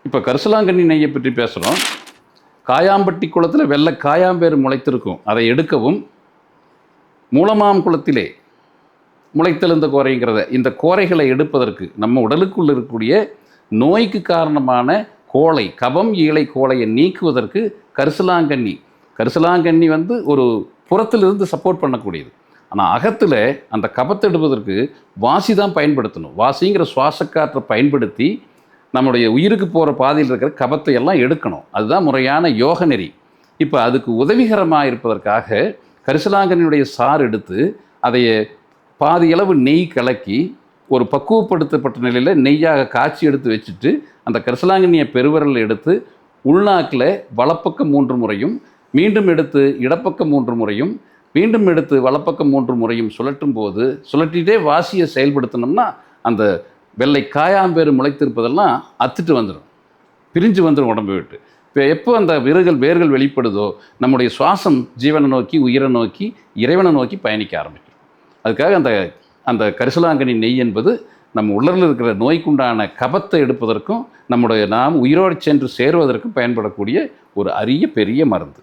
இப்போ கரிசலாங்கண்ணி நெய்யை பற்றி பேசுகிறோம். காயாம்பட்டி குளத்தில் வெள்ளை காயாம்பேறு முளைத்திருக்கும். அதை எடுக்கவும் மூலமாம் குளத்திலே முளைத்தெழுந்த கோரைங்கிறத இந்த கோரைகளை எடுப்பதற்கு நம்ம உடலுக்குள் இருக்கக்கூடிய நோய்க்கு காரணமான கோழை கபம் ஈழை கோழையை நீக்குவதற்கு கரிசலாங்கண்ணி ஒரு புறத்திலிருந்து சப்போர்ட் பண்ணக்கூடியது. ஆனால் அகத்தில் அந்த கபத்தை எடுப்பதற்கு வாசி தான் பயன்படுத்தணும். வாசிங்கிற சுவாசக்காற்றை பயன்படுத்தி நம்முடைய உயிருக்கு போகிற பாதையில் இருக்கிற கபத்தை எல்லாம் எடுக்கணும். அதுதான் முறையான யோக நெறி. இப்போ அதுக்கு உதவிகரமாக இருப்பதற்காக கரிசலாங்கண்ணியுடைய சாறு எடுத்து அதைய பாதியளவு நெய் கலக்கி ஒரு பக்குவப்படுத்தப்பட்ட நிலையில் நெய்யாக காய்ச்சி எடுத்து வச்சுட்டு அந்த கரிசலாங்கண்ணியை பெருவிரலில் எடுத்து உள்நாக்கில் வலப்பக்கம் 3 முறையும் மீண்டும் எடுத்து இடப்பக்கம் 3 முறையும் மீண்டும் எடுத்து வலப்பக்கம் 3 முறையும் சுழட்டிகிட்டே வாசியை செயல்படுத்தினோம்னா அந்த வெள்ளை காயாம்பேறு முளைத்திருப்பதெல்லாம் அத்துட்டு வந்துடும், பிரிஞ்சு வந்துடும் உடம்பு விட்டு. இப்போ எப்போ அந்த வேர்கள் வெளிப்படுதோ நம்முடைய சுவாசம் ஜீவனை நோக்கி உயிரை நோக்கி இறைவனை நோக்கி பயணிக்க ஆரம்பிக்கும். அதுக்காக அந்த கரிசலாங்கண்ணி நெய் என்பது நம்ம உடலில் இருக்கிற நோய்க்குண்டான கபத்தை எடுப்பதற்கும் நாம் உயிரோடு சென்று சேருவதற்கும் பயன்படக்கூடிய ஒரு அரிய பெரிய மருந்து.